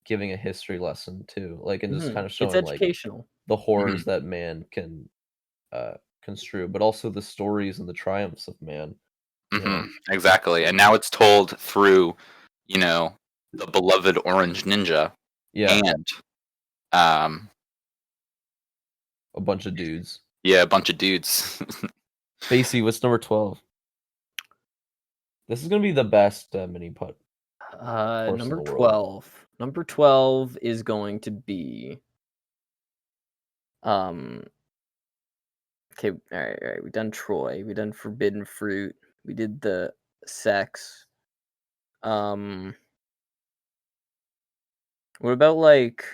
giving a history lesson too, like and just Mhm. kind of It's showing like educational. the horrors that man can construe, but also the stories and the triumphs of man. You know? Exactly, and now it's told through, the beloved Orange Ninja Yeah, and um, a bunch of dudes. yeah, a bunch of dudes. Spacey, what's number 12? This is gonna be the best mini putt course in Number the world. 12. Number 12 is going to be okay, all right. We done Troy. We done Forbidden Fruit. We did the sex. What about like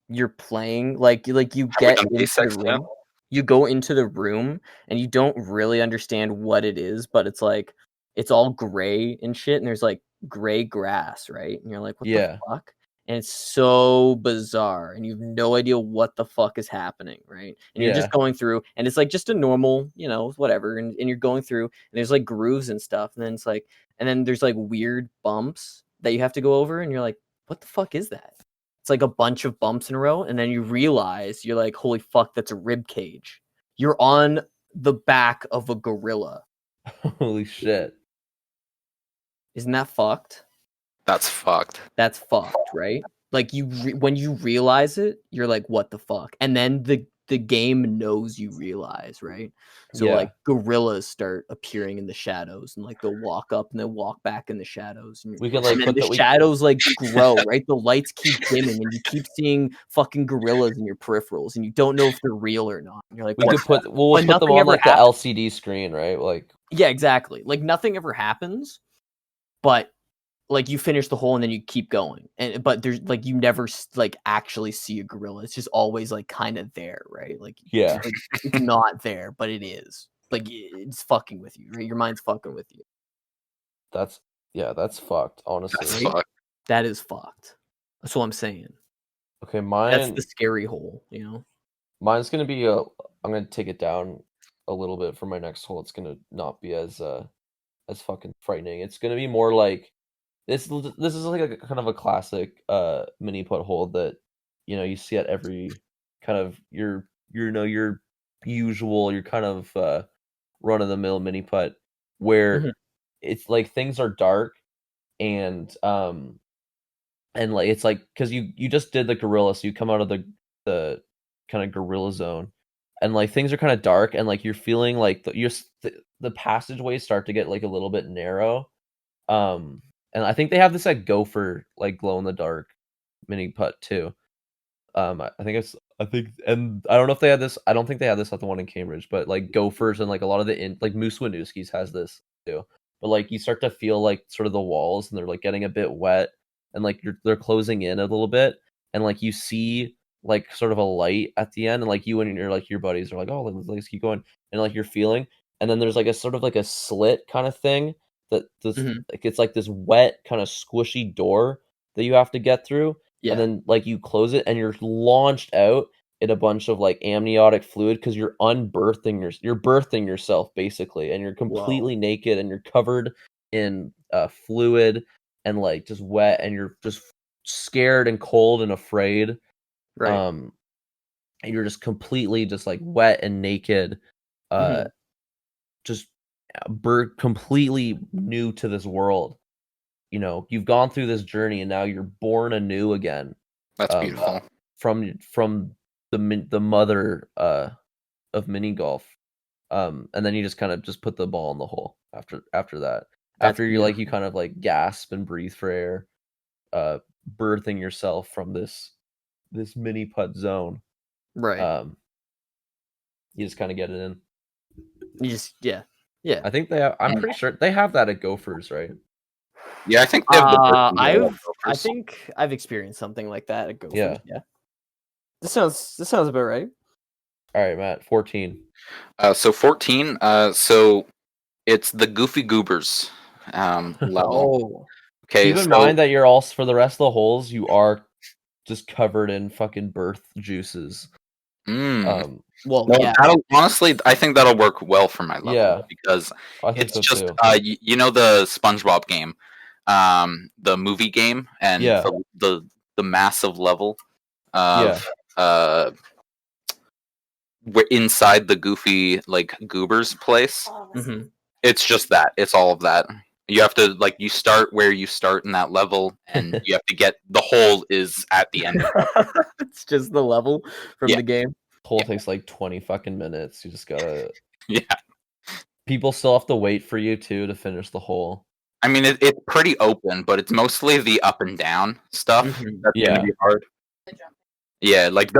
you're playing like you Have we get done into the basics yet? room. You go into the room and you don't really understand what it is, but it's like it's all gray and shit, and there's like gray grass, right? And you're like, what the Yeah, fuck? And it's so bizarre, and you have no idea what the fuck is happening, right? And you're yeah, just going through, and it's like just a normal, whatever, and you're going through, and there's like grooves and stuff, and then it's like, and then there's like weird bumps that you have to go over, and you're like, what the fuck is that? It's like a bunch of bumps in a row, and then you realize you're like, holy fuck, that's a rib cage. You're on the back of a gorilla. holy shit. Isn't that fucked? That's fucked. That's fucked, right? Like when you realize it, you're like, what the fuck? And then the game knows you realize, right? So Yeah. like gorillas start appearing in the shadows, and like they'll walk up and then walk back in the shadows. And, We could like and then put the the shadows like grow, right? The lights keep dimming, and you keep seeing fucking gorillas in your peripherals, and you don't know if they're real or not. And you're like, we what could put the-" we'll But put them nothing on ever like the happens. LCD screen, right? Like Yeah, exactly. Like nothing ever happens, but like you finish the hole and then you keep going, but there's like you never like actually see a gorilla. It's just always like kind of there, right? Like yeah. it's not there, but it is. Like it's fucking with you, right? Your mind's fucking with you. That's fucked, honestly. That's Right? fucked. That is fucked. That's what I'm saying. Okay, That's the scary hole, mine's gonna be I'm gonna take it down a little bit for my next hole. It's gonna not be as fucking frightening. It's gonna be more like this is like a kind of a classic mini putt hole that you see at every kind of your usual, your kind of run of the mill mini putt where Mhm. it's like things are dark and like it's like because you just did the gorilla, so you come out of the kind of gorilla zone, and like things are kind of dark, and like you're feeling like the passageways start to get like a little bit narrow. And I think they have this like gopher like glow in the dark mini putt too. I think, and I don't know if they had this. I don't think they had this at the one in Cambridge, but like gophers and like a lot of like Moose Winooski's has this too. But like you start to feel like sort of the walls and they're like getting a bit wet and like they're closing in a little bit and like you see like sort of a light at the end and like you and your buddies are like, oh, let's keep going, and like you're feeling, and then there's like a sort of like a slit kind of thing that this Mhm. like it's like this wet kind of squishy door that you have to get through, Yeah. and then like you close it and you're launched out in a bunch of like amniotic fluid because you're you're birthing yourself basically, and you're completely naked and you're covered in fluid and like just wet, and you're just scared and cold and afraid. Right. And you're just completely just like wet and naked, Mhm. just completely new to this world. You've gone through this journey and now you're born anew again. That's beautiful. From the mother of mini golf. And then you just kind of just put the ball in the hole after that. That's After you like you kind of like gasp and breathe for air, birthing yourself from this mini putt zone. right. You just kind of get it in. You just yeah. I think I'm pretty sure they have that at Gophers, right? Yeah, I think they have the birthing ball I Gophers. think I've experienced something like that at Gophers. Yeah. Yeah. This sounds about right. All right, Matt. 14. So 14. So it's the Goofy Goobers level. Oh, Okay, Keep in mind that you're also for the rest of the holes, you are just covered in fucking birth juices. Well, yeah. honestly, I think that'll work well for my level Yeah. because I think it's so just too. you know the SpongeBob game, the movie game, and Yeah. the massive level Yeah. of we're inside the Goofy like Goobers place. Mhm. It's just that. It's all of that. You have to you start where you start in that level, and you have to get the hole is at the end of that. It's just the level from Yeah. the game. Hole takes like 20 fucking minutes. You just gotta. Yeah. People still have to wait for you too to finish the hole. I mean, it's pretty open, but it's mostly the up and down stuff Mhm. that's Yeah. gonna be hard. The jump. Yeah, like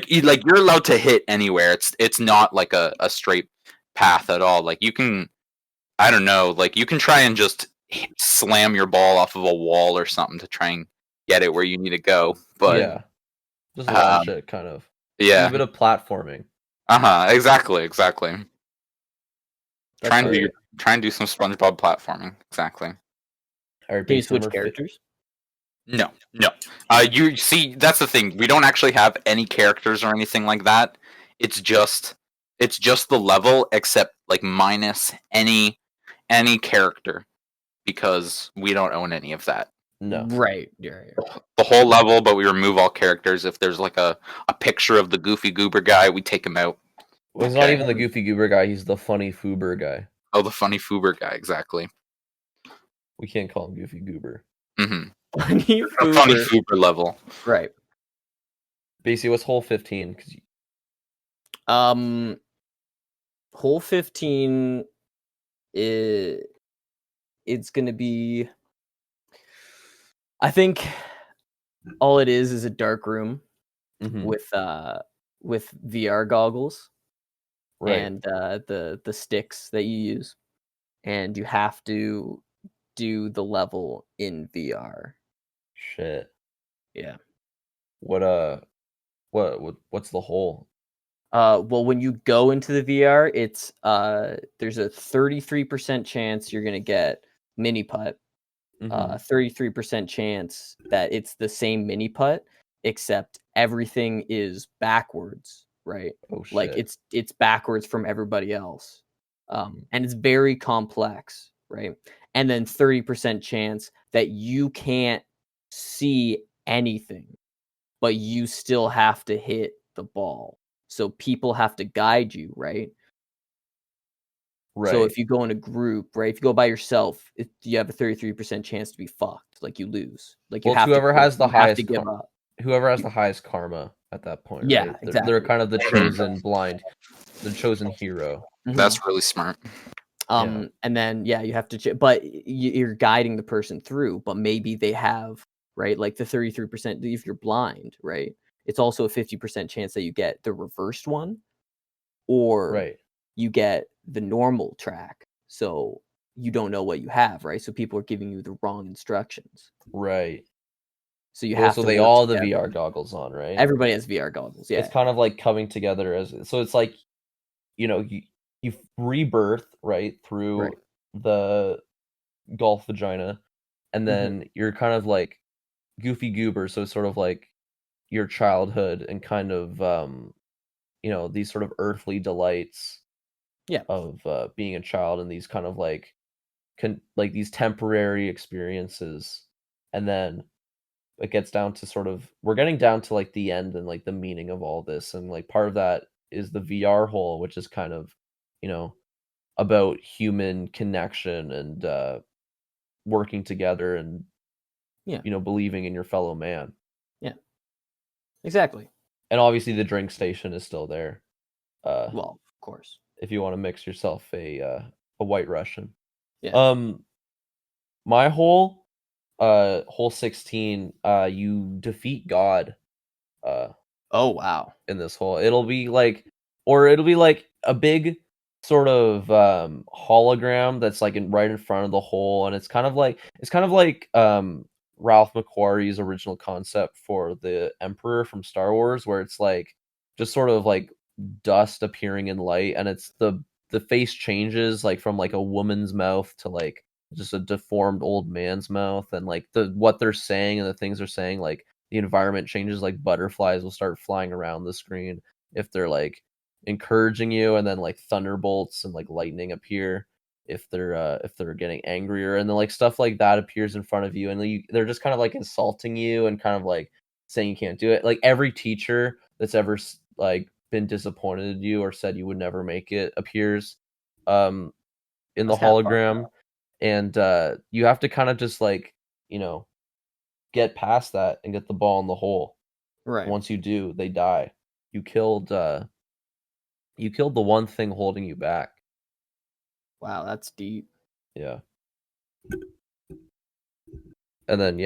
you're allowed to hit anywhere. It's not like a straight path at all. Like you can, I don't know, like you can try and just slam your ball off of a wall or something to try and get it where you need to go. But yeah. Just a lot um, of shit, kind of. yeah, A bit of platforming. exactly. That's Trying to great. try and do some SpongeBob platforming. Exactly. All right, Can you base switch number characters? No. You see, that's the thing. We don't actually have any characters or anything like that. It's just the level, except like minus any character because we don't own any of that. No. Right. Yeah. The whole level, but we remove all characters. If there's like a picture of the Goofy Goober guy, we take him out. Well, he's not Okay. even the Goofy Goober guy. He's the funny Foober guy. Oh, the funny Foober guy, exactly. We can't call him Goofy Goober. Mm-hmm. Funny A funny Foober level. Right. Basically, what's hole 15? Hole 15 is it's gonna be. I think all it is a dark room Mhm. with VR goggles Right. and the sticks that you use, and you have to do the level in VR. Shit. Yeah. What's the hole? Well, when you go into the VR, it's there's a 33% chance you're gonna get mini putt. Mhm. 33% chance that it's the same mini putt, except everything is backwards, right? Oh shit. Like it's backwards from everybody else, and it's very complex, right? And then 30% chance that you can't see anything, but you still have to hit the ball. So people have to guide you, right? Right. So if you go in a group, right? If you go by yourself, you have a 33% chance to be fucked. Like you lose. Like you Well, it's have whoever to, has the you have to highest give up. whoever has the highest karma at that point, Yeah, right? They're exactly. kind of the chosen the chosen hero. Mhm. That's really smart. And then you have to but you're guiding the person through, but maybe they have, right? Like the 33% if you're blind, right? It's also a 50% chance that you get the reversed one or Right. you get the normal track. So you don't know what you have, right? So people are giving you the wrong instructions. Right. So you Well, have so to they work all have the together. VR goggles on, right? Everybody has VR goggles. Yeah. It's kind of like coming together so it's like, you rebirth right through Right. the golf vagina, and then you're kind of like Goofy Goober, so it's sort of like your childhood and kind of these sort of earthly delights Yeah. of being a child and these kind of like like these temporary experiences, and then it gets down to we're getting down to like the end and like the meaning of all this, and like part of that is the VR hole, which is kind of about human connection and working together and believing in your fellow man. Yeah. Exactly. And obviously the drink station is still there. Well, of course. If you want to mix yourself a white Russian. Yeah. My hole 16, you defeat God Oh wow. in this hole. It'll be like a big sort of hologram that's like right in front of the hole, and it's kind of like Ralph McQuarrie's original concept for the Emperor from Star Wars, where it's like just sort of like dust appearing in light, and it's the face changes like from like a woman's mouth to like just a deformed old man's mouth, and like what they're saying and the things they're saying, like the environment changes, like butterflies will start flying around the screen if they're like encouraging you, and then like thunderbolts and like lightning appear if they're getting angrier, and then like stuff like that appears in front of you, and they're just kind of like insulting you and kind of like saying you can't do it. Like every teacher that's ever like been disappointed in you or said you would never make it appears in the Must have fun, hologram, and you have to kind of just like, you know, get past that and get the ball in the hole. Right. Once you do, they die. You killed the one thing holding you back. Wow, that's deep. Yeah. And then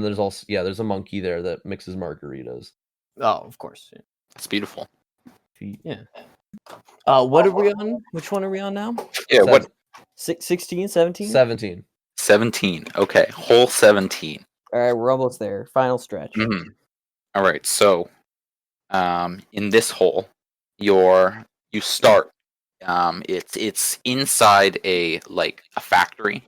there's also there's a monkey there that mixes margaritas. Oh, of course. Yeah. That's beautiful. Yeah. What are we on? Which one are we on now? Yeah, what 16, 17? 17. 17. Okay, hole 17. All right, we're almost there. Final stretch. Mhm. All right, so in this hole, you start. It's inside a factory.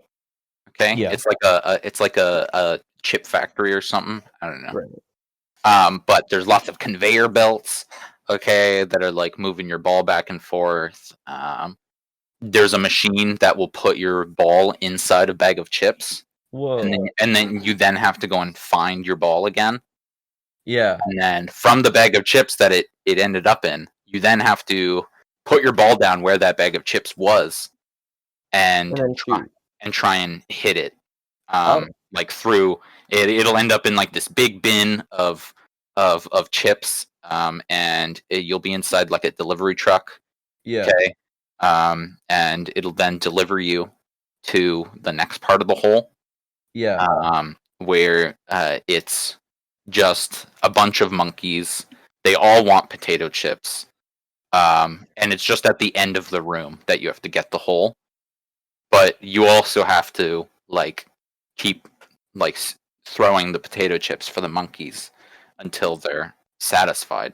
Okay, Yeah. it's like a chip factory or something. I don't know. Right. But there's lots of conveyor belts. Okay, that are like moving your ball back and forth. There's a machine that will put your ball inside a bag of chips. Whoa. And then you then have to go and find your ball again. Yeah. And then from the bag of chips that it ended up in, you then have to put your ball down where that bag of chips was, and try and hit it. Like through it, it'll end up in like this big bin of chips. And you'll be inside like a delivery truck. Yeah. Okay. And it'll then deliver you to the next part of the hole. Yeah. Where it's just a bunch of monkeys. They all want potato chips. And it's just at the end of the room that you have to get the hole. But you also have to keep throwing the potato chips for the monkeys until they're satisfied.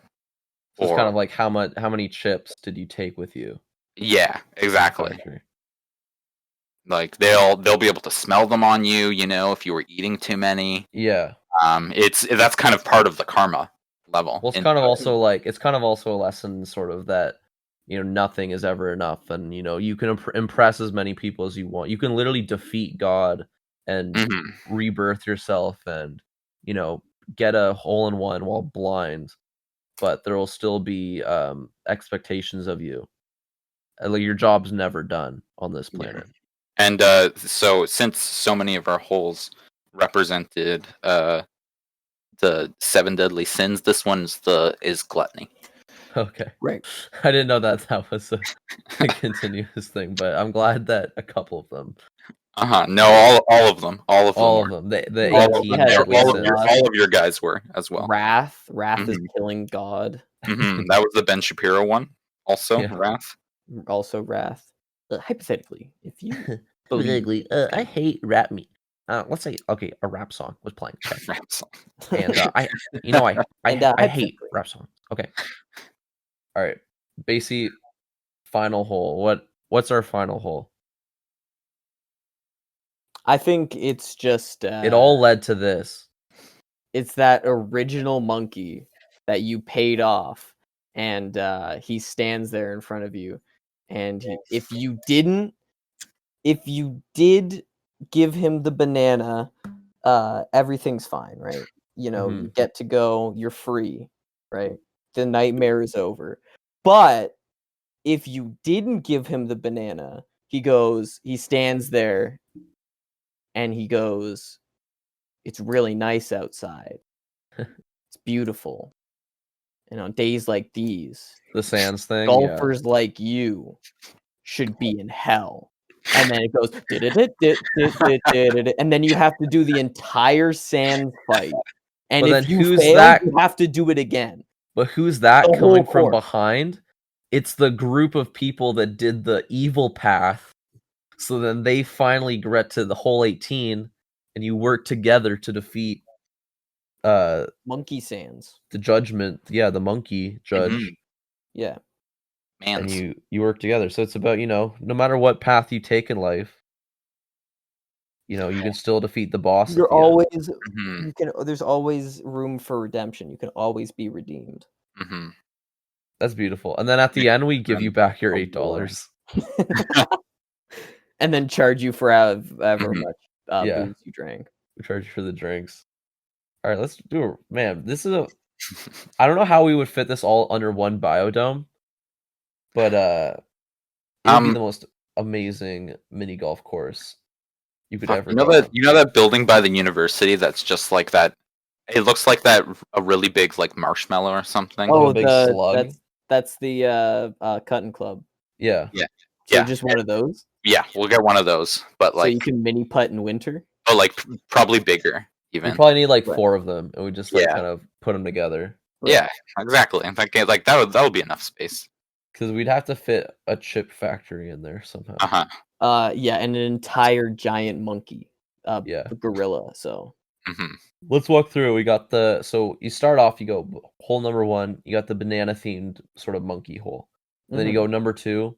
So it's kind of like how many chips did you take with you? Yeah, exactly. Like they'll be able to smell them on you, if you were eating too many. Yeah. That's kind of part of the karma level. Well, it's kind of also a lesson sort of that nothing is ever enough, and you can impress as many people as you want. You can literally defeat God and rebirth yourself, and get a hole-in-one while blind, but there will still be expectations of you. Like your job's never done on this planet. Yeah. And so since so many of our holes represented the 7 deadly sins, this one's is gluttony. Okay. Right. I didn't know that was a continuous thing, but I'm glad that a couple of them. No, all of them. All of them. All of your guys were as well. Wrath is killing God. That was the Ben Shapiro one. Also, Yeah. Wrath. Also Wrath. Hypothetically, if you Hypothetically, I hate rap me. Let's say a rap song was playing. Okay. Rap song. And I hate rap songs. Okay. All right. Basie, final hole. What's our final hole? I think it's just it all led to this. It's that original monkey that you paid off, and he stands there in front of you, and if you did give him the banana, everything's fine, right? You get to go, you're free, right? The nightmare is over. But if you didn't give him the banana, he stands there and he goes, "It's really nice outside. It's beautiful. And on days like these, The Sands thing, golfers like you should be in hell." And then it goes, and then you have to do the entire sand fight. And if you fail, you have to do it again. But who's that coming from behind? It's the group of people that did the evil path. So then they finally get to the hole 18, and you work together to defeat Monkey Sands. the judgment. Yeah, the monkey judge. Mhm. Yeah. And Mans. you work together. So it's about, no matter what path you take in life, you can still defeat the boss at You're the end. always Mhm. there's always room for redemption. You can always be redeemed. Mhm. That's beautiful. And then at the end, we give you back your Oh, boy. $8. And then charge you for however Mhm. much Yeah. booze you drank. We charge you for the drinks. All right, let's do it. Man, this is I don't know how we would fit this all under one biodome, but it would be the most amazing mini golf course you could Fuck, ever you know go that on. you know that building by the university that's just like that. It looks like that a really big like marshmallow or something. Like a big slug? That's the Cutting Club. Yeah. Yeah. So Yeah. just one of those. Yeah, we'll get one of those, but So you like, can mini putt in winter. probably bigger We even. probably need like Right. 4 of them, and we just Yeah. kind of put them together. Yeah, exactly. In fact, like that would be enough space. Because we'd have to fit a chip factory in there somehow. Yeah, and an entire giant monkey. Yeah. Gorilla. So. Mhm. Let's walk through. We got so you start off, you go hole number 1, you got the banana themed sort of monkey hole. And then you go number 2,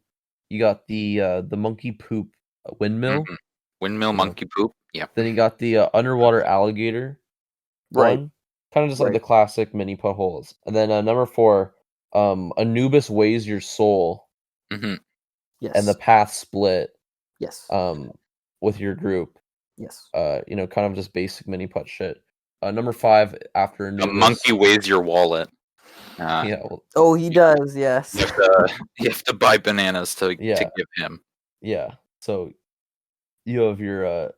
you got the monkey poop windmill. Mhm. Windmill monkey poop. Yeah. Then you got the underwater alligator Right. one, kind of just like the Right. classic mini putt holes. And then number 4, Anubis weighs your soul, Mhm. Yes. and the path split Yes. with your group. Yes. Kind of just basic mini putt shit. Number 5, after A Anubis. monkey weighs your wallet. Yeah. Well, Oh, he does. Yes. You have to buy bananas to Yeah. give him. yeah. So you have your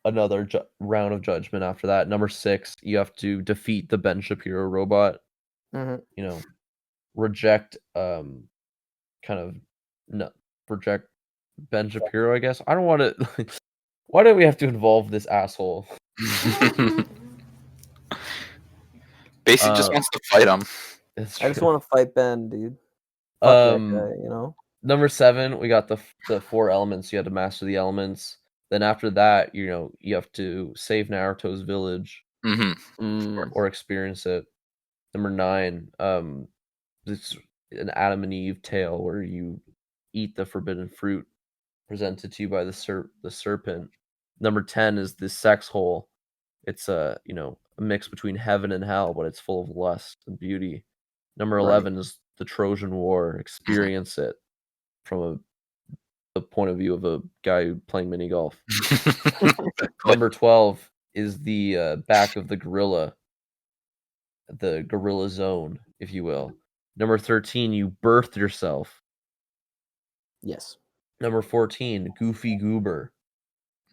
another round of judgment after that. Number 6, you have to defeat the Ben Shapiro robot. Mhm. Reject reject Ben Shapiro, I guess. I don't want to. Why do we have to involve this asshole? Basically, just wants to fight him. It's I just true. want to fight Ben, dude. Fuck that guy, Number 7, we got the 4 elements. You had to master the elements. Then after that, you have to save Naruto's village or experience it. Number 9, it's an Adam and Eve tale where you eat the forbidden fruit presented to you by the serpent. Number 10 is the sex hole. It's a mix between heaven and hell, but it's full of lust and beauty. Number 11 is the Trojan War. Experience it from the point of view of a guy playing mini golf. Number 12 is the back of the gorilla zone, if you will. Number 13, you birthed yourself. Yes. Number 14, Goofy Goober.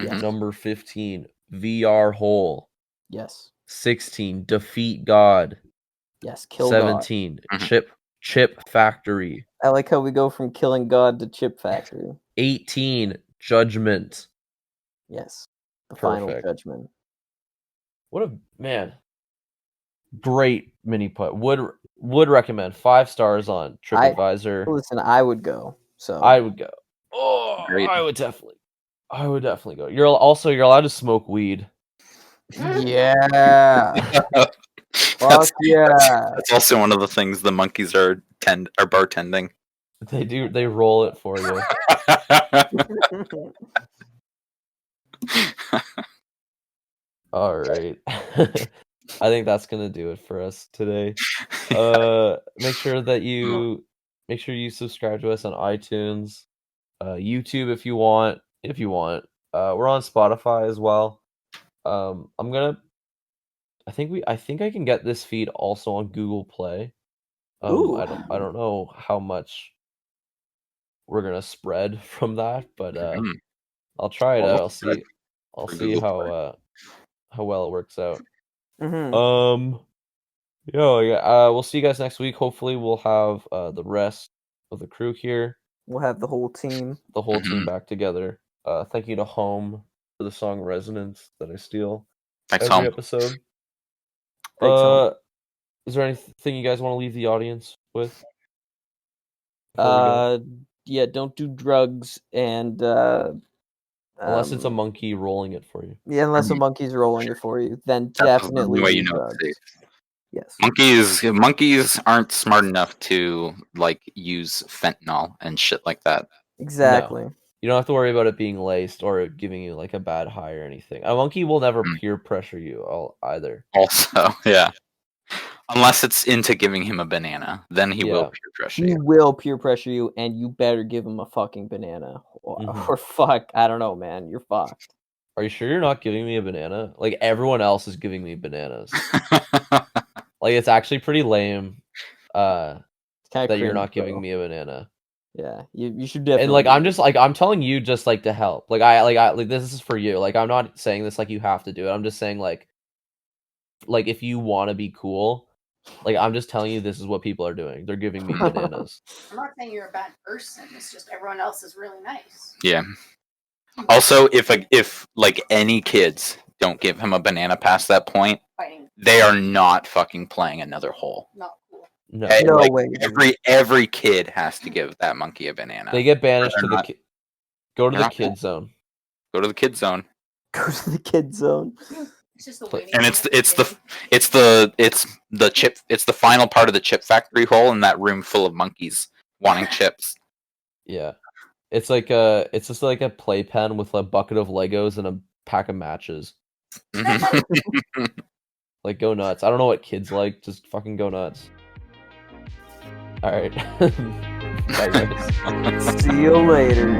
Yes. Number 15, VR hole. Yes. 16, defeat God. Yes. Kill 17, God. chip factory. I like how we go from killing God to chip factory. 18, judgment. Yes. The Perfect. final judgment. What a man. Great mini putt. Would recommend 5 stars on TripAdvisor. Listen, I would go. So I would go. Oh, Great. I would definitely go. You're allowed to smoke weed. Yeah. Fuck yeah. That's also one of the things the monkeys are bartending. They do. They roll it for you. All right. I think that's gonna do it for us today. Make sure you subscribe to us on iTunes, YouTube if you want. We're on Spotify as well. I think I can get this feed also on Google Play. Ooh. I don't know how much we're gonna spread from that, but I'll try it out. I'll see Google how well it works out. Mhm. We'll see you guys next week. Hopefully we'll have the rest of the crew here, We'll have the whole team. the whole team back together. Thank you to Home for the song Resonance that I steal Thanks, every Home. episode. Thanks, Home. Is there anything you guys want to leave the audience with? before we go? Yeah, don't do drugs and Unless it's a Um, monkey rolling it for you. Yeah, unless a monkey's rolling it for you, then That's the definitely way do you know drugs. it's safe. Yes. Monkeys aren't smart enough to like use fentanyl and shit like that. Exactly. You don't have to worry about it being laced or giving you like a bad high or anything. A monkey will never Mm. peer pressure you either. Also, yeah. Unless it's into giving him a banana, then he will Yeah. peer pressure He you. will peer pressure you, and you better give him a fucking banana. Mhm. Or fuck, I don't know, man. You're fucked. Are you sure you're not giving me a banana? Like everyone else is giving me bananas. Like it's actually pretty lame It's kind that of you're not giving me a banana. Yeah, you should definitely. And like give I'm me- just like I'm telling you just like to help. Like this is for you. Like I'm not saying this like you have to do it. I'm just saying like if you want to be cool, like I'm just telling you this is what people are doing. They're giving me bananas. I'm not saying you're a bad person. It's just everyone else is really nice. Yeah. Also, if like any kids don't give him a banana past that point, Fighting, they are not fucking playing another hole. not cool. No. No Like, way, dude. every kid has to give that monkey a banana. They get banished They're to the not- go to they're the not kid cool. zone. Go to the kid zone. Go to the kid zone. It's just the Pla- waiting. And room it's at the final part of the chip factory hole in that room full of monkeys wanting chips. Yeah. It's just like a playpen with a bucket of Legos and a pack of matches. Mhm. Like go nuts. I don't know what kids like, just fucking go nuts. Alright. Bye guys. See you later.